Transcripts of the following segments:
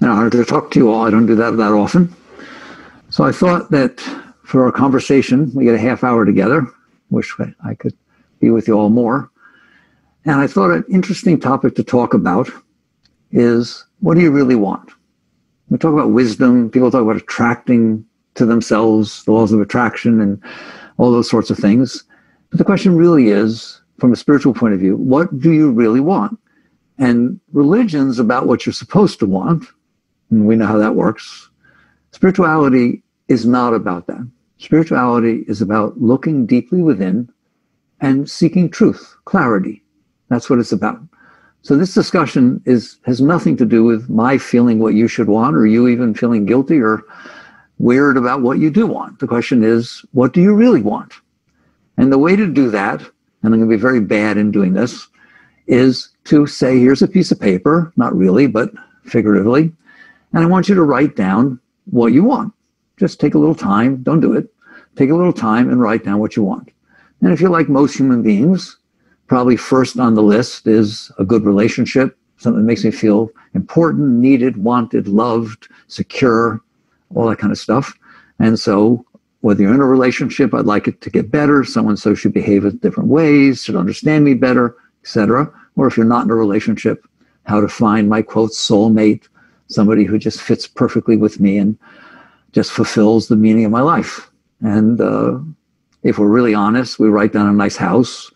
an honor to talk to you all. I don't do that often. So I thought that for our conversation, we get a half hour together. Wish I could be with you all more. And I thought an interesting topic to talk about is, what do you really want? We talk about wisdom. People talk about attracting to themselves, the laws of attraction and all those sorts of things. But the question really is, from a spiritual point of view, what do you really want? And religion's about what you're supposed to want, and we know how that works. Spirituality is not about that. Spirituality is about looking deeply within and seeking truth, clarity. That's what it's about. So this discussion has nothing to do with my feeling what you should want, or you even feeling guilty or weird about what you do want. The question is, what do you really want? And the way to do that, and I'm going to be very bad in doing this, is to say, here's a piece of paper, not really, but figuratively, and I want you to write down what you want. Just take a little time. Don't do it. Take a little time and write down what you want. And if you're like most human beings, probably first on the list is a good relationship, something that makes me feel important, needed, wanted, loved, secure, all that kind of stuff. And so whether you're in a relationship, I'd like it to get better. Someone so should behave in different ways, should understand me better, etc. Or if you're not in a relationship, how to find my, quote, soulmate, somebody who just fits perfectly with me and just fulfills the meaning of my life. And if we're really honest, we write down a nice house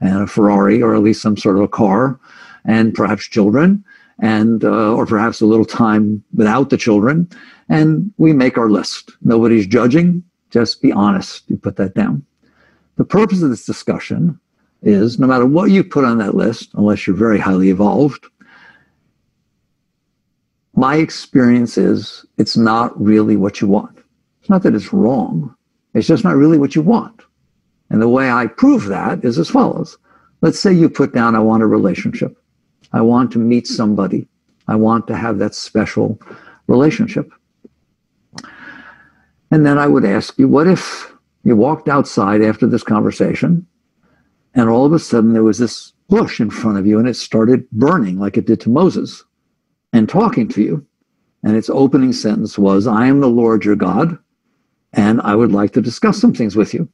and a Ferrari, or at least some sort of a car, and perhaps children, and or perhaps a little time without the children, and we make our list. Nobody's judging. Just be honest. You put that down. The purpose of this discussion is, no matter what you put on that list, unless you're very highly evolved, my experience is it's not really what you want. It's not that it's wrong. It's just not really what you want. And the way I prove that is as follows. Let's say you put down, I want a relationship. I want to meet somebody. I want to have that special relationship. And then I would ask you, what if you walked outside after this conversation and all of a sudden there was this bush in front of you and it started burning like it did to Moses and talking to you. And its opening sentence was, I am the Lord your God, and I would like to discuss some things with you.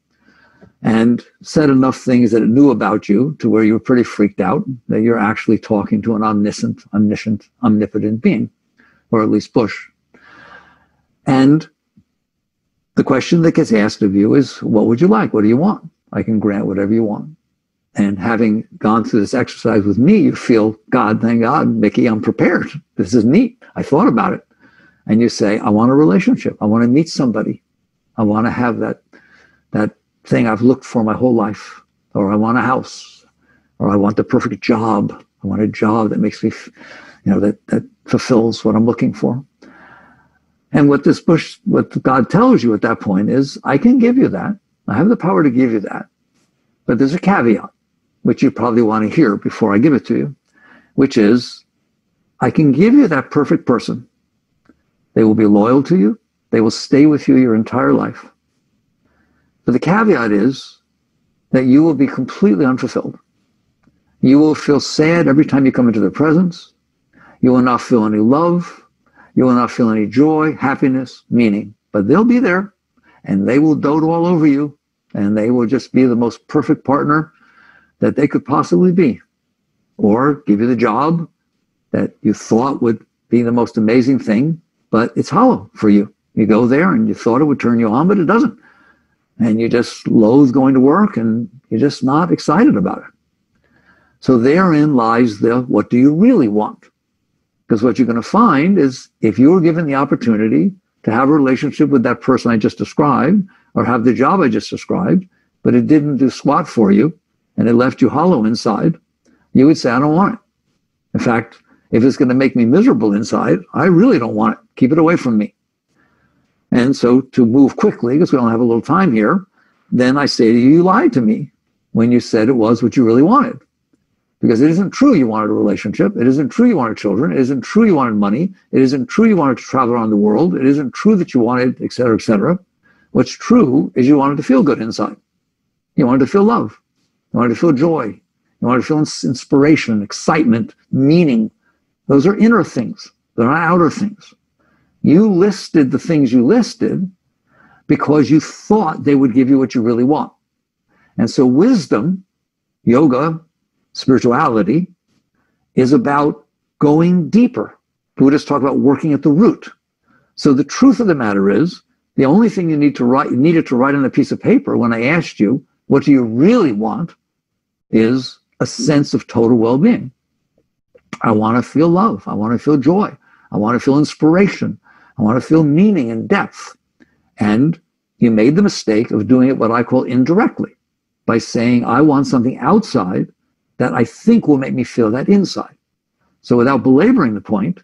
And said enough things that it knew about you to where you were pretty freaked out that you're actually talking to an omniscient, omnipotent being, or at least bush. And the question that gets asked of you is, what would you like? What do you want? I can grant whatever you want. And having gone through this exercise with me, you feel, God, thank God, Mickey, I'm prepared. This is neat. I thought about it. And you say, I want a relationship. I want to meet somebody. I want to have that thing I've looked for my whole life. Or I want a house. Or I want the perfect job. I want a job that makes me, that fulfills what I'm looking for. And what God tells you at that point is, I can give you that. I have the power to give you that. But there's a caveat, which you probably want to hear before I give it to you, which is, I can give you that perfect person. They will be loyal to you. They will stay with you your entire life. But the caveat is that you will be completely unfulfilled. You will feel sad every time you come into their presence. You will not feel any love. You will not feel any joy, happiness, meaning. But they'll be there, and they will dote all over you, and they will just be the most perfect partner that they could possibly be. Or give you the job that you thought would be the most amazing thing, but it's hollow for you. You go there and you thought it would turn you on, but it doesn't. And you just loathe going to work, and you're just not excited about it. So therein lies what do you really want? Because what you're going to find is, if you were given the opportunity to have a relationship with that person I just described, or have the job I just described, but it didn't do squat for you, and it left you hollow inside, you would say, I don't want it. In fact, if it's going to make me miserable inside, I really don't want it. Keep it away from me. And so to move quickly, because we don't have a little time here, then I say to you, you lied to me when you said it was what you really wanted. Because it isn't true you wanted a relationship. It isn't true you wanted children. It isn't true you wanted money. It isn't true you wanted to travel around the world. It isn't true that you wanted, et cetera, et cetera. What's true is you wanted to feel good inside. You wanted to feel love. You wanted to feel joy. You wanted to feel inspiration, excitement, meaning. Those are inner things. They're not outer things. You listed the things you listed because you thought they would give you what you really want. And so wisdom, yoga, spirituality is about going deeper. Buddhists talk about working at the root. So the truth of the matter is, the only thing you needed to write on a piece of paper when I asked you, what do you really want, is a sense of total well-being. I want to feel love. I want to feel joy. I want to feel inspiration. I want to feel meaning and depth. And you made the mistake of doing it what I call indirectly, by saying, I want something outside that I think will make me feel that inside. So without belaboring the point,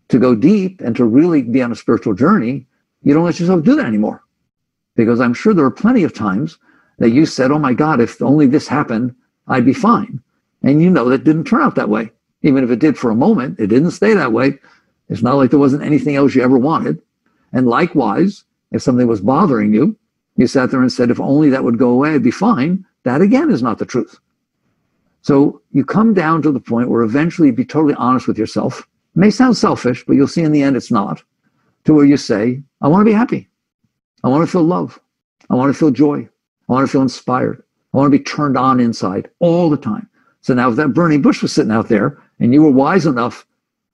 to go deep and to really be on a spiritual journey, you don't let yourself do that anymore. Because I'm sure there are plenty of times that you said, oh my God, if only this happened, I'd be fine. And you know that didn't turn out that way. Even if it did for a moment, it didn't stay that way. It's not like there wasn't anything else you ever wanted. And likewise, if something was bothering you, you sat there and said, if only that would go away, I'd be fine. That again is not the truth. So you come down to the point where eventually you'd be totally honest with yourself. It may sound selfish, but you'll see in the end it's not. To where you say, I want to be happy. I want to feel love. I want to feel joy. I want to feel inspired. I want to be turned on inside all the time. So now if that burning bush was sitting out there and you were wise enough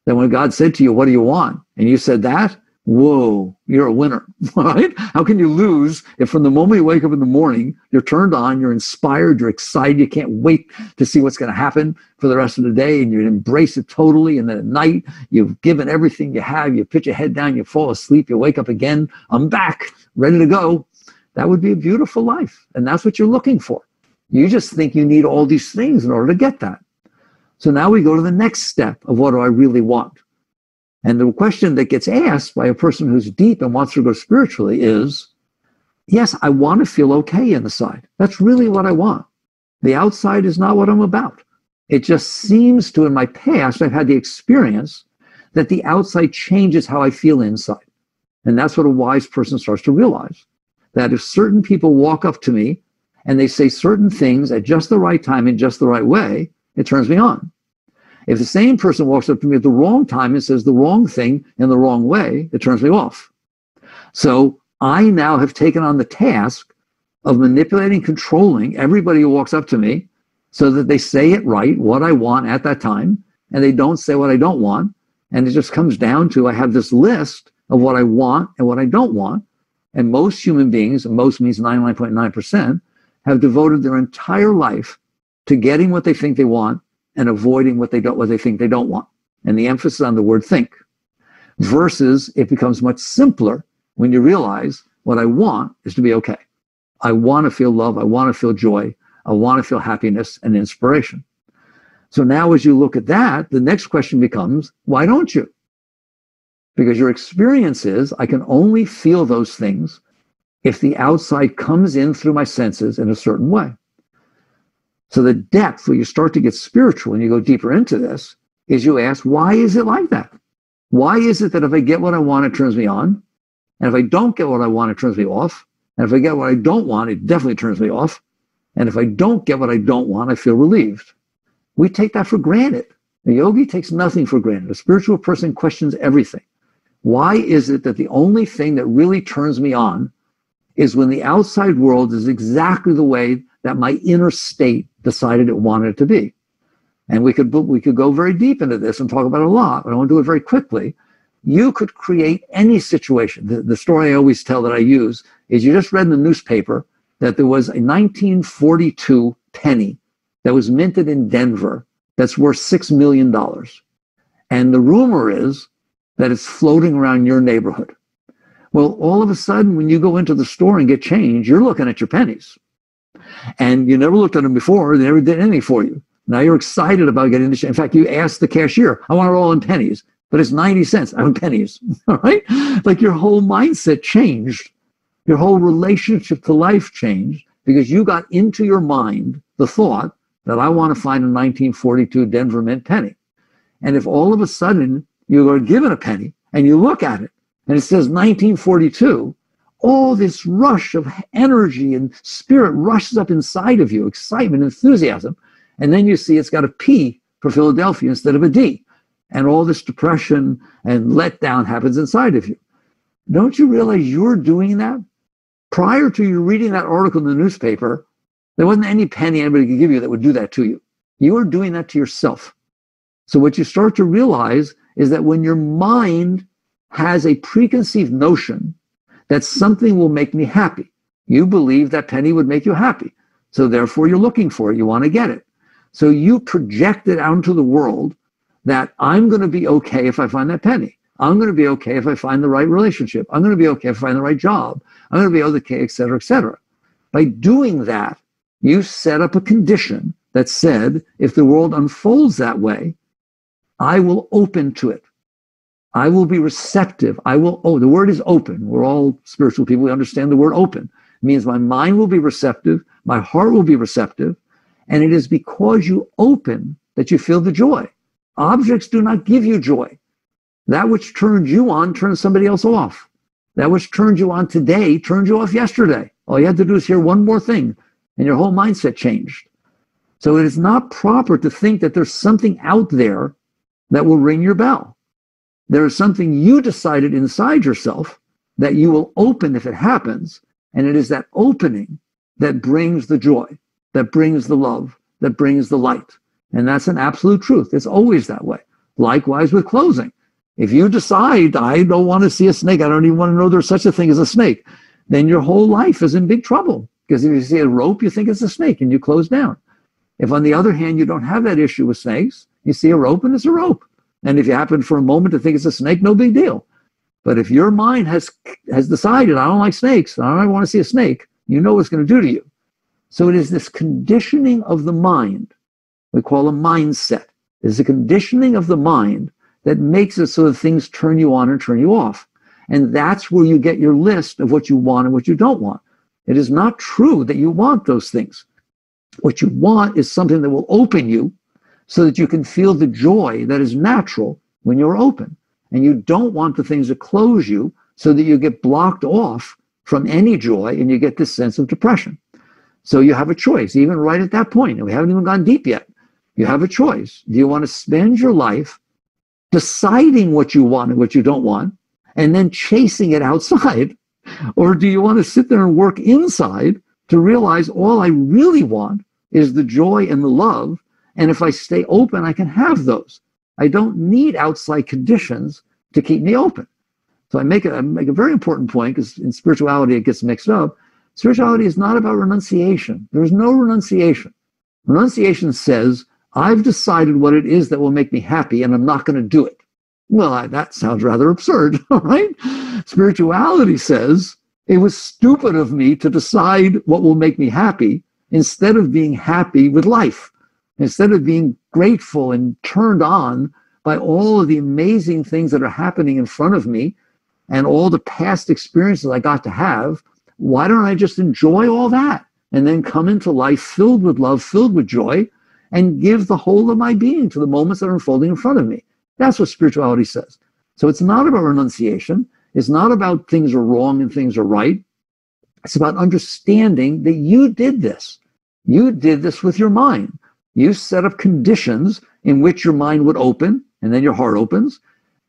that when God said to you, what do you want? And you said that, whoa, you're a winner, right? How can you lose if from the moment you wake up in the morning, you're turned on, you're inspired, you're excited, you can't wait to see what's going to happen for the rest of the day, and you embrace it totally, and then at night, you've given everything you have, you put your head down, you fall asleep, you wake up again, I'm back, ready to go. That would be a beautiful life, and that's what you're looking for. You just think you need all these things in order to get that. So now we go to the next step of what do I really want? And the question that gets asked by a person who's deep and wants to go spiritually is, yes, I want to feel okay inside. That's really what I want. The outside is not what I'm about. It just seems to, in my past, I've had the experience that the outside changes how I feel inside. And that's what a wise person starts to realize. That if certain people walk up to me and they say certain things at just the right time in just the right way, it turns me on. If the same person walks up to me at the wrong time and says the wrong thing in the wrong way, it turns me off. So I now have taken on the task of manipulating, controlling everybody who walks up to me so that they say it right, what I want at that time, and they don't say what I don't want. And it just comes down to I have this list of what I want and what I don't want. And most human beings, and most means 99.9%, have devoted their entire life to getting what they think they want and avoiding what they think they don't want. And the emphasis on the word think. Versus it becomes much simpler when you realize what I want is to be okay. I want to feel love. I want to feel joy. I want to feel happiness and inspiration. So now as you look at that, the next question becomes, why don't you? Because your experience is I can only feel those things if the outside comes in through my senses in a certain way. So the depth where you start to get spiritual and you go deeper into this is you ask, why is it like that? Why is it that if I get what I want, it turns me on? And if I don't get what I want, it turns me off. And if I get what I don't want, it definitely turns me off. And if I don't get what I don't want, I feel relieved. We take that for granted. The yogi takes nothing for granted. A spiritual person questions everything. Why is it that the only thing that really turns me on is when the outside world is exactly the way that my inner state decided it wanted it to be? And we could go very deep into this and talk about it a lot, but I want to do it very quickly. You could create any situation. The story I always tell that I use is you just read in the newspaper that there was a 1942 penny that was minted in Denver that's worth $6 million. And the rumor is that it's floating around your neighborhood. Well, all of a sudden, when you go into the store and get change, you're looking at your pennies. And you never looked at them before. They never did anything for you. Now you're excited about getting the. In fact, you asked the cashier, I want it all in pennies, but it's 90 cents. I want pennies. All right? Like your whole mindset changed. Your whole relationship to life changed because you got into your mind the thought that I want to find a 1942 Denver mint penny. And if all of a sudden you are given a penny and you look at it and it says 1942, all this rush of energy and spirit rushes up inside of you, excitement, enthusiasm. And then you see it's got a P for Philadelphia instead of a D. and all this depression and letdown happens inside of you. Don't you realize you're doing that? Prior to you reading that article in the newspaper, there wasn't any penny anybody could give you that would do that to you. You are doing that to yourself. So what you start to realize is that when your mind has a preconceived notion that something will make me happy, you believe that penny would make you happy. So therefore you're looking for it. You want to get it. So you project it out into the world that I'm going to be okay if I find that penny. I'm going to be okay if I find the right relationship. I'm going to be okay if I find the right job. I'm going to be okay, et cetera, et cetera. By doing that, you set up a condition that said, if the world unfolds that way, I will open to it. I will be receptive. The word is open. We're all spiritual people. We understand the word open. It means my mind will be receptive. My heart will be receptive. And it is because you open that you feel the joy. Objects do not give you joy. That which turned you on turns somebody else off. That which turned you on today turned you off yesterday. All you had to do is hear one more thing, and your whole mindset changed. So it is not proper to think that there's something out there that will ring your bell. There is something you decided inside yourself that you will open if it happens, and it is that opening that brings the joy, that brings the love, that brings the light. And that's an absolute truth. It's always that way. Likewise with closing. If you decide, I don't want to see a snake, I don't even want to know there's such a thing as a snake, then your whole life is in big trouble. Because if you see a rope, you think it's a snake and you close down. If on the other hand, you don't have that issue with snakes, you see a rope and it's a rope. And if you happen for a moment to think it's a snake, no big deal. But if your mind has decided, I don't like snakes, I don't want to see a snake, you know what it's going to do to you. So it is this conditioning of the mind, we call a mindset. It's a conditioning of the mind that makes it so that things turn you on and turn you off. And that's where you get your list of what you want and what you don't want. It is not true that you want those things. What you want is something that will open you so that you can feel the joy that is natural when you're open. And you don't want the things that close you so that you get blocked off from any joy and you get this sense of depression. So you have a choice, even right at that point, and we haven't even gone deep yet. You have a choice. Do you want to spend your life deciding what you want and what you don't want, and then chasing it outside? Or do you want to sit there and work inside to realize all I really want is the joy and the love, and if I stay open, I can have those. I don't need outside conditions to keep me open. So I make a very important point, because in spirituality it gets mixed up. Spirituality is not about renunciation. There's no renunciation. Renunciation says, I've decided what it is that will make me happy, and I'm not going to do it. Well, that sounds rather absurd, right? Spirituality says, it was stupid of me to decide what will make me happy instead of being happy with life, instead of being grateful and turned on by all of the amazing things that are happening in front of me and all the past experiences I got to have. Why don't I just enjoy all that and then come into life filled with love, filled with joy, and give the whole of my being to the moments that are unfolding in front of me? That's what spirituality says. So it's not about renunciation. It's not about things are wrong and things are right. It's about understanding that you did this. You did this with your mind. You set up conditions in which your mind would open, and then your heart opens,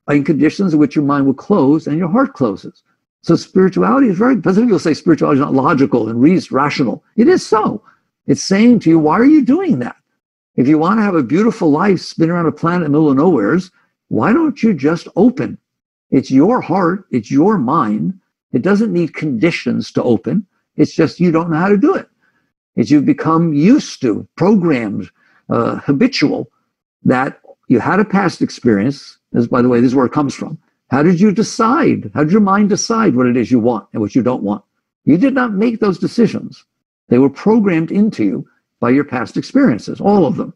and conditions in which your mind would close, and your heart closes. So spirituality is very, some people say spirituality is not logical and rational. It is so. It's saying to you, why are you doing that? If you want to have a beautiful life spin around a planet in the middle of nowheres, why don't you just open? It's your heart, it's your mind. It doesn't need conditions to open. It's just you don't know how to do it. It's you've become used to, programmed, habitual, that you had a past experience. This, by the way, this is where it comes from. How did you decide? How did your mind decide what it is you want and what you don't want? You did not make those decisions. They were programmed into you by your past experiences, all of them.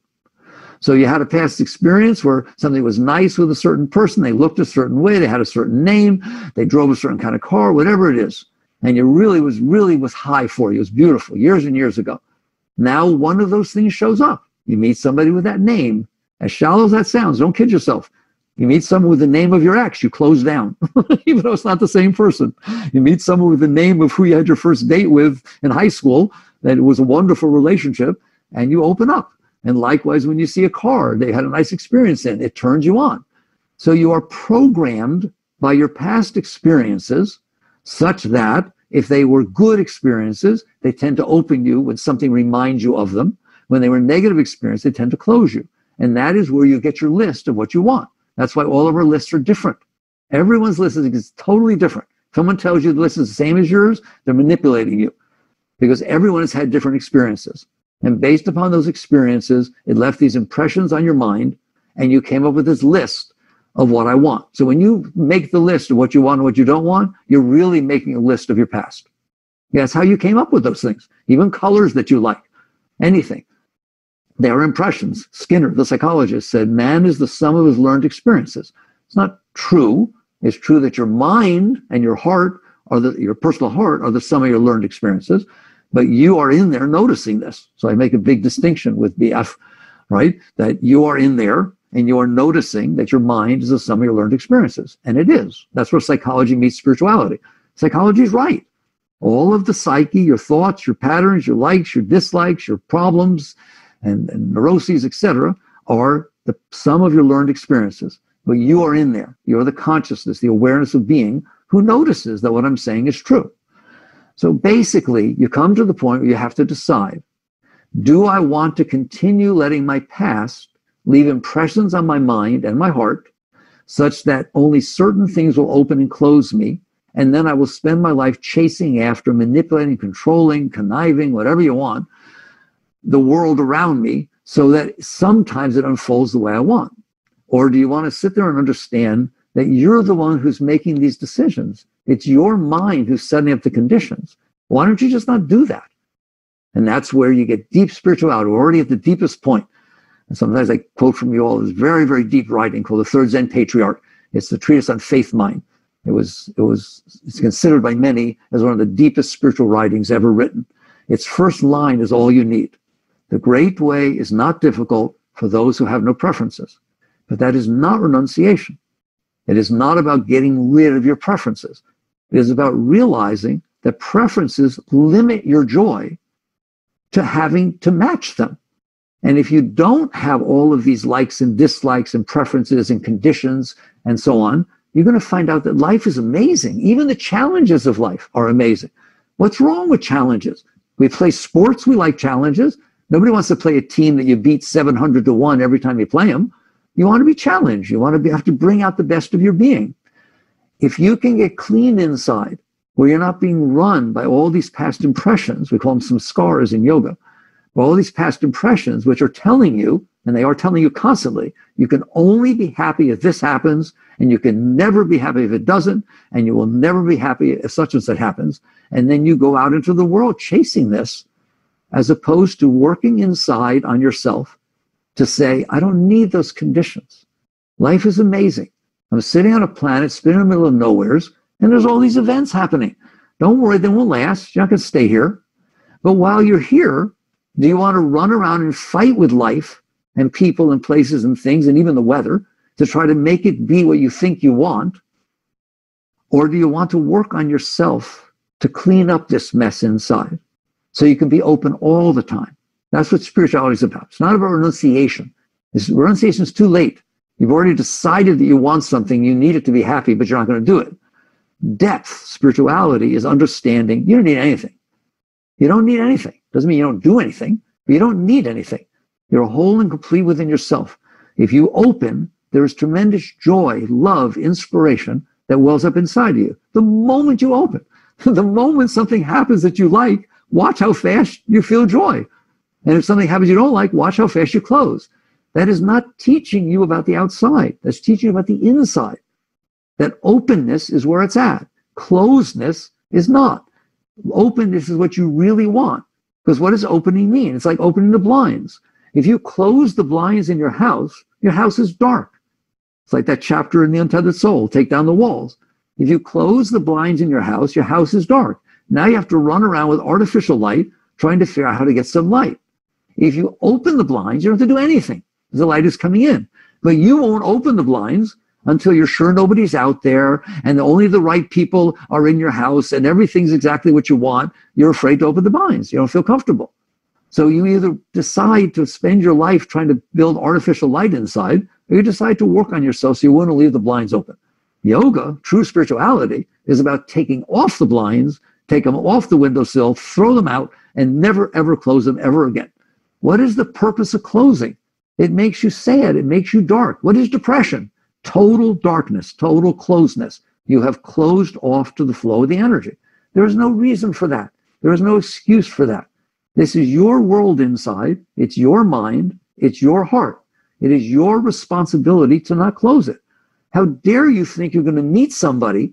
So you had a past experience where something was nice with a certain person, they looked a certain way, they had a certain name, they drove a certain kind of car, whatever it is. And it really was high for you. It was beautiful, years and years ago. Now one of those things shows up. You meet somebody with that name. As shallow as that sounds, don't kid yourself. You meet someone with the name of your ex, you close down, even though it's not the same person. You meet someone with the name of who you had your first date with in high school, that it was a wonderful relationship, and you open up. And likewise, when you see a car they had a nice experience in, it turns you on. So you are programmed by your past experiences such that if they were good experiences, they tend to open you when something reminds you of them. When they were negative experiences, they tend to close you. And that is where you get your list of what you want. That's why all of our lists are different. Everyone's list is totally different. If someone tells you the list is the same as yours, they're manipulating you because everyone has had different experiences. And based upon those experiences, it left these impressions on your mind, and you came up with this list of what I want. So when you make the list of what you want and what you don't want, you're really making a list of your past. That's how you came up with those things, even colors that you like, anything. They are impressions. Skinner, the psychologist, said man is the sum of his learned experiences. It's not true. It's true that your mind and your heart, your personal heart, are the sum of your learned experiences, but you are in there noticing this. So I make a big distinction with BF, right? That you are in there and you are noticing that your mind is the sum of your learned experiences. And it is. That's where psychology meets spirituality. Psychology is right. All of the psyche, your thoughts, your patterns, your likes, your dislikes, your problems, and neuroses, etc., are the sum of your learned experiences. But you are in there. You are the consciousness, the awareness of being who notices that what I'm saying is true. So basically, you come to the point where you have to decide, do I want to continue letting my past leave impressions on my mind and my heart such that only certain things will open and close me, and then I will spend my life chasing after, manipulating, controlling, conniving, whatever you want, the world around me so that sometimes it unfolds the way I want? Or do you want to sit there and understand that you're the one who's making these decisions? It's your mind who's setting up the conditions. Why don't you just not do that? And that's where you get deep spirituality. We're already at the deepest point. And sometimes I quote from you all this very, very deep writing called The Third Zen Patriarch. It's the treatise on faith mind. It's considered by many as one of the deepest spiritual writings ever written. Its first line is all you need. The great way is not difficult for those who have no preferences. But that is not renunciation. It is not about getting rid of your preferences. It is about realizing that preferences limit your joy to having to match them. And if you don't have all of these likes and dislikes and preferences and conditions and so on, you're going to find out that life is amazing. Even the challenges of life are amazing. What's wrong with challenges? We play sports, we like challenges. Nobody wants to play a team that you beat 700-1 every time you play them. You want to be challenged. You want to have to bring out the best of your being. If you can get clean inside, where you're not being run by all these past impressions, we call them some scars in yoga, all these past impressions, which are telling you, and they are telling you constantly, you can only be happy if this happens, and you can never be happy if it doesn't, and you will never be happy if such and such happens. And then you go out into the world chasing this, as opposed to working inside on yourself to say, I don't need those conditions. Life is amazing. I'm sitting on a planet, spinning in the middle of nowheres, and there's all these events happening. Don't worry, they won't last. You're not going to stay here. But while you're here, do you want to run around and fight with life and people and places and things and even the weather to try to make it be what you think you want? Or do you want to work on yourself to clean up this mess inside so you can be open all the time? That's what spirituality is about. It's not about renunciation. Renunciation is too late. You've already decided that you want something, you need it to be happy, but you're not going to do it. Depth, spirituality, is understanding you don't need anything. You don't need anything. Doesn't mean you don't do anything, but you don't need anything. You're whole and complete within yourself. If you open, there is tremendous joy, love, inspiration that wells up inside of you. The moment you open, the moment something happens that you like, watch how fast you feel joy. And if something happens you don't like, watch how fast you close. That is not teaching you about the outside. That's teaching you about the inside. That openness is where it's at. Closedness is not. Openness is what you really want. Because what does opening mean? It's like opening the blinds. If you close the blinds in your house is dark. It's like that chapter in The Untethered Soul, take down the walls. If you close the blinds in your house is dark. Now you have to run around with artificial light trying to figure out how to get some light. If you open the blinds, you don't have to do anything. The light is coming in. But you won't open the blinds until you're sure nobody's out there and only the right people are in your house and everything's exactly what you want. You're afraid to open the blinds. You don't feel comfortable. So you either decide to spend your life trying to build artificial light inside, or you decide to work on yourself so you want to leave the blinds open. Yoga, true spirituality, is about taking off the blinds, take them off the windowsill, throw them out, and never, ever close them ever again. What is the purpose of closing? It makes you sad. It makes you dark. What is depression? Total darkness, total closeness. You have closed off to the flow of the energy. There is no reason for that. There is no excuse for that. This is your world inside. It's your mind. It's your heart. It is your responsibility to not close it. How dare you think you're going to meet somebody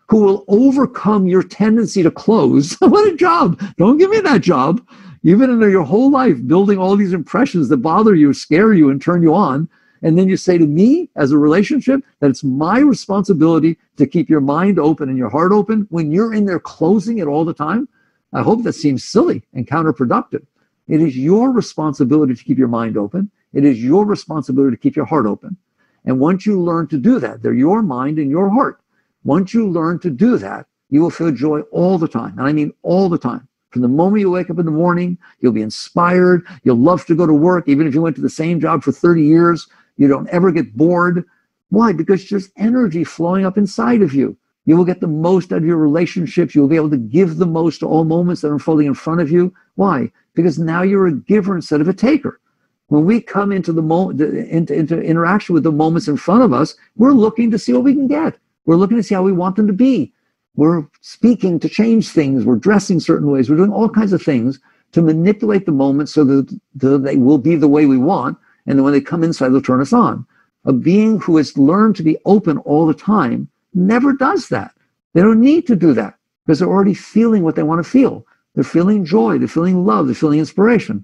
who will overcome your tendency to close? What a job. Don't give me that job. You've been in there your whole life building all these impressions that bother you, scare you, and turn you on. And then you say to me as a relationship that it's my responsibility to keep your mind open and your heart open when you're in there closing it all the time? I hope that seems silly and counterproductive. It is your responsibility to keep your mind open. It is your responsibility to keep your heart open. And once you learn to do that, they're your mind and your heart. Once you learn to do that, you will feel joy all the time. And I mean all the time. From the moment you wake up in the morning, you'll be inspired. You'll love to go to work. Even if you went to the same job for 30 years, you don't ever get bored. Why? Because there's energy flowing up inside of you. You will get the most out of your relationships. You will be able to give the most to all moments that are unfolding in front of you. Why? Because now you're a giver instead of a taker. When we come into into interaction with the moments in front of us, we're looking to see what we can get. We're looking to see how we want them to be. We're speaking to change things. We're dressing certain ways. We're doing all kinds of things to manipulate the moment so that they will be the way we want. And then when they come inside, they'll turn us on. A being who has learned to be open all the time never does that. They don't need to do that because they're already feeling what they want to feel. They're feeling joy. They're feeling love. They're feeling inspiration.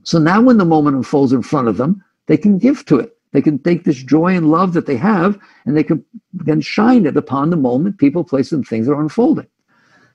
So now when the moment unfolds in front of them, they can give to it. They can take this joy and love that they have, and they can shine it upon the moment, people, places, and things that are unfolding.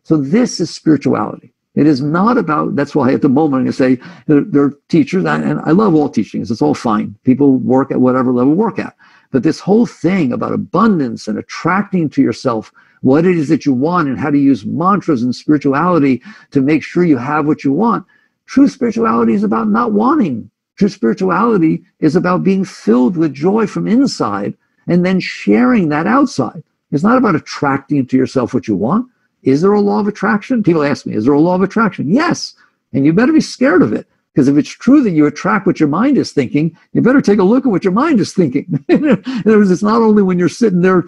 So this is spirituality. It is not about, that's why at the moment I'm going to say there are teachers, and I love all teachings. It's all fine. People work at whatever level work at. But this whole thing about abundance and attracting to yourself what it is that you want and how to use mantras and spirituality to make sure you have what you want. True spirituality is about not wanting. True spirituality is about being filled with joy from inside and then sharing that outside. It's not about attracting to yourself what you want. Is there a law of attraction? People ask me, is there a law of attraction? Yes. And you better be scared of it. Because if it's true that you attract what your mind is thinking, you better take a look at what your mind is thinking. In other words, it's not only when you're sitting there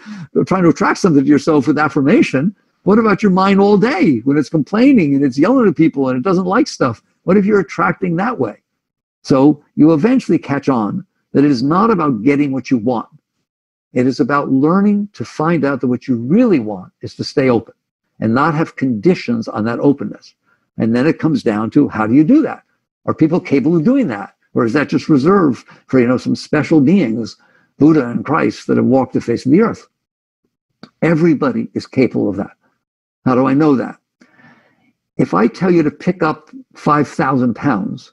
trying to attract something to yourself with affirmation. What about your mind all day when it's complaining and it's yelling at people and it doesn't like stuff? What if you're attracting that way? So you eventually catch on that it is not about getting what you want. It is about learning to find out that what you really want is to stay open and not have conditions on that openness. And then it comes down to, how do you do that? Are people capable of doing that? Or is that just reserved for, some special beings, Buddha and Christ, that have walked the face of the earth? Everybody is capable of that. How do I know that? If I tell you to pick up 5,000 pounds,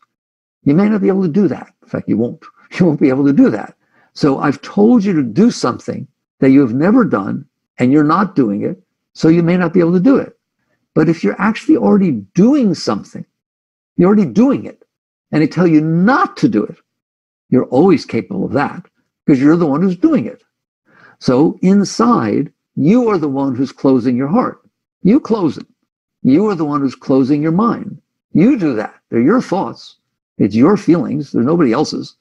you may not be able to do that. In fact, you won't. You won't be able to do that. So I've told you to do something that you have never done, and you're not doing it, so you may not be able to do it. But if you're actually already doing something, you're already doing it, and I tell you not to do it, you're always capable of that because you're the one who's doing it. So inside, you are the one who's closing your heart. You close it. You are the one who's closing your mind. You do that. They're your thoughts. It's your feelings. They're nobody else's.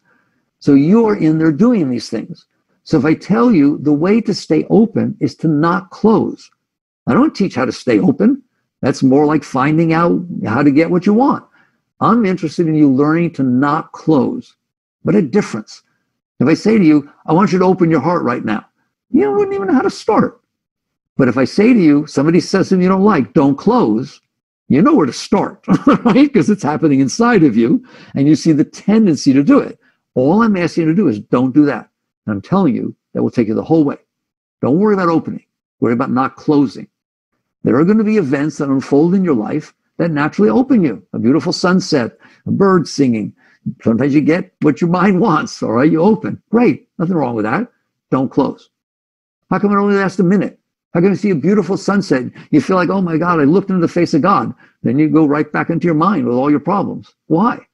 So you are in there doing these things. So if I tell you the way to stay open is to not close, I don't teach how to stay open. That's more like finding out how to get what you want. I'm interested in you learning to not close. What a difference. If I say to you, I want you to open your heart right now, you wouldn't even know how to start. But if I say to you, somebody says something you don't like, don't close, you know where to start, right? Because it's happening inside of you, and you see the tendency to do it. All I'm asking you to do is don't do that. And I'm telling you, that will take you the whole way. Don't worry about opening. Worry about not closing. There are going to be events that unfold in your life that naturally open you. A beautiful sunset, a bird singing. Sometimes you get what your mind wants, all right? You open. Great. Nothing wrong with that. Don't close. How come it only lasts a minute? How can you see a beautiful sunset? You feel like, oh my God, I looked into the face of God. Then you go right back into your mind with all your problems. Why?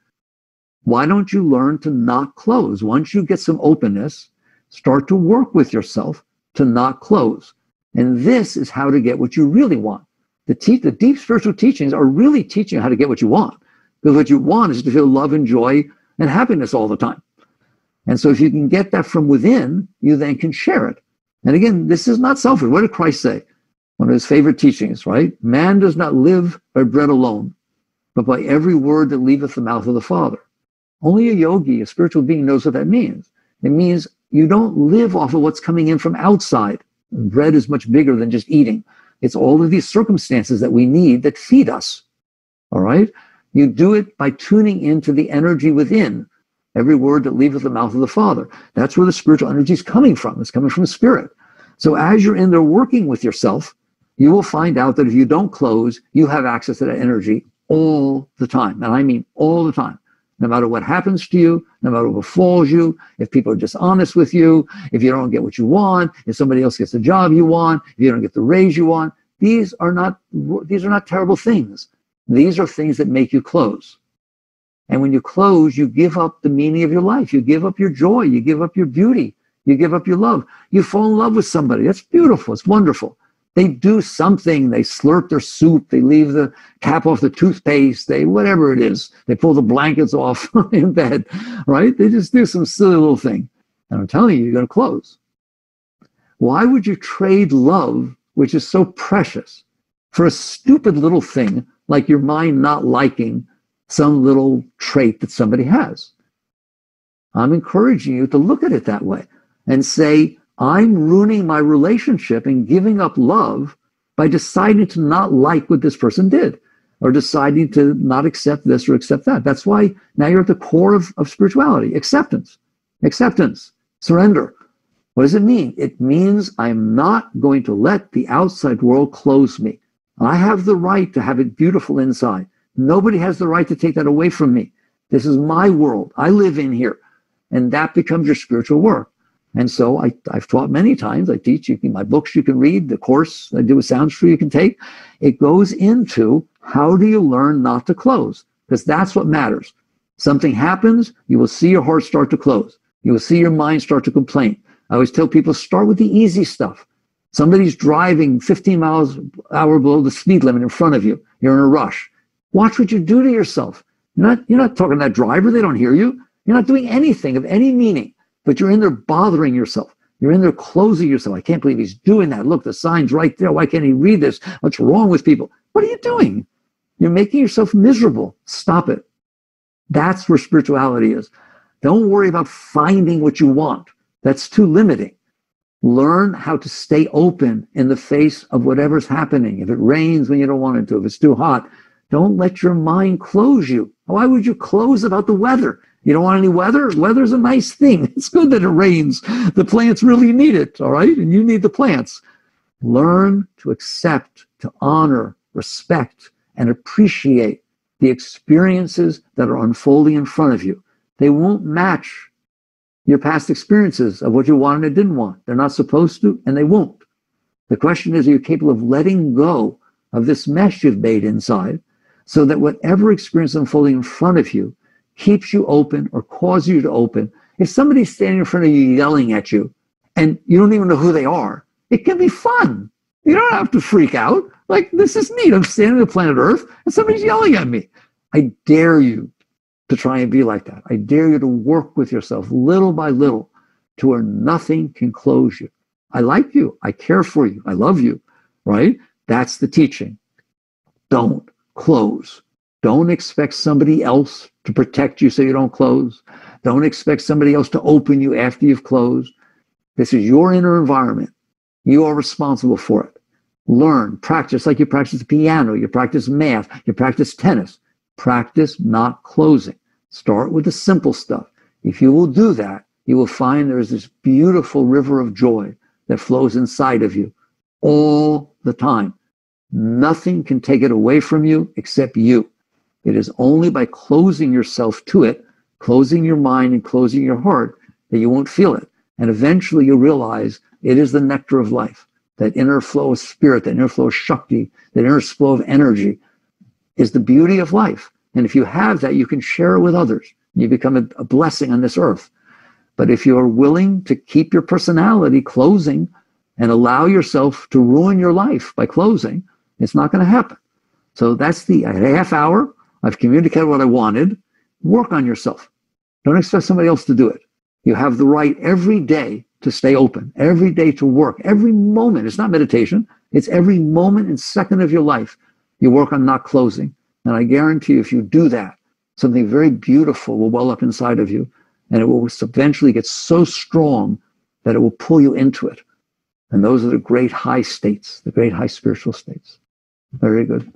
Why don't you learn to not close? Once you get some openness, start to work with yourself to not close. And this is how to get what you really want. The deep spiritual teachings are really teaching you how to get what you want. Because what you want is to feel love and joy and happiness all the time. And so if you can get that from within, you then can share it. And again, this is not selfish. What did Christ say? One of his favorite teachings, right? Man does not live by bread alone, but by every word that leaveth the mouth of the Father. Only a yogi, a spiritual being, knows what that means. It means you don't live off of what's coming in from outside. Bread is much bigger than just eating. It's all of these circumstances that we need that feed us. All right? You do it by tuning into the energy within. Every word that leaveth the mouth of the Father. That's where the spiritual energy is coming from. It's coming from spirit. So as you're in there working with yourself, you will find out that if you don't close, you have access to that energy all the time. And I mean all the time. No matter what happens to you, no matter what befalls you, if people are dishonest with you, if you don't get what you want, if somebody else gets the job you want, if you don't get the raise you want, these are not terrible things. These are things that make you close. And when you close, you give up the meaning of your life. You give up your joy. You give up your beauty. You give up your love. You fall in love with somebody. That's beautiful. It's wonderful. They do something. They slurp their soup. They leave the cap off the toothpaste. They, whatever it is. They pull the blankets off in bed, right? They just do some silly little thing. And I'm telling you, you're going to close. Why would you trade love, which is so precious, for a stupid little thing like your mind not liking some little trait that somebody has? I'm encouraging you to look at it that way and say, I'm ruining my relationship and giving up love by deciding to not like what this person did or deciding to not accept this or accept that. That's why now you're at the core of spirituality. Acceptance, surrender. What does it mean? It means I'm not going to let the outside world close me. I have the right to have it beautiful inside. Nobody has the right to take that away from me. This is my world. I live in here. And that becomes your spiritual work. And so I've taught many times. I teach you my books you can read, the course I do with SoundsTrue you can take. It goes into how do you learn not to close? Because that's what matters. Something happens, you will see your heart start to close. You will see your mind start to complain. I always tell people, start with the easy stuff. Somebody's driving 15 miles an hour below the speed limit in front of you. You're in a rush. Watch what you do to yourself. You're not talking to that driver. They don't hear you. You're not doing anything of any meaning, but you're in there bothering yourself. You're in there closing yourself. I can't believe he's doing that. Look, the sign's right there. Why can't he read this? What's wrong with people? What are you doing? You're making yourself miserable. Stop it. That's where spirituality is. Don't worry about finding what you want. That's too limiting. Learn how to stay open in the face of whatever's happening. If it rains when you don't want it to, if it's too hot, don't let your mind close you. Why would you close about the weather? You don't want any weather? Weather's a nice thing. It's good that it rains. The plants really need it, all right? And you need the plants. Learn to accept, to honor, respect, and appreciate the experiences that are unfolding in front of you. They won't match your past experiences of what you wanted and didn't want. They're not supposed to, and they won't. The question is, are you capable of letting go of this mesh you've made inside so that whatever experience unfolding in front of you keeps you open or causes you to open? If somebody's standing in front of you yelling at you and you don't even know who they are, it can be fun. You don't have to freak out. Like, this is neat. I'm standing on planet Earth and somebody's yelling at me. I dare you to try and be like that. I dare you to work with yourself little by little to where nothing can close you. I like you. I care for you. I love you, right? That's the teaching. Don't close. Don't expect somebody else to protect you so you don't close. Don't expect somebody else to open you after you've closed. This is your inner environment. You are responsible for it. Learn, practice like you practice the piano, you practice math, you practice tennis. Practice not closing. Start with the simple stuff. If you will do that, you will find there is this beautiful river of joy that flows inside of you all the time. Nothing can take it away from you except you. It is only by closing yourself to it, closing your mind and closing your heart, that you won't feel it. And eventually you'll realize it is the nectar of life. That inner flow of spirit, that inner flow of Shakti, that inner flow of energy is the beauty of life. And if you have that, you can share it with others. You become a blessing on this earth. But if you're willing to keep your personality closing and allow yourself to ruin your life by closing, it's not going to happen. So that's the half hour. I've communicated what I wanted. Work on yourself. Don't expect somebody else to do it. You have the right every day to stay open, every day to work, every moment. It's not meditation. It's every moment and second of your life. You work on not closing. And I guarantee you, if you do that, something very beautiful will well up inside of you. And it will eventually get so strong that it will pull you into it. And those are the great high states, the great high spiritual states. Very good.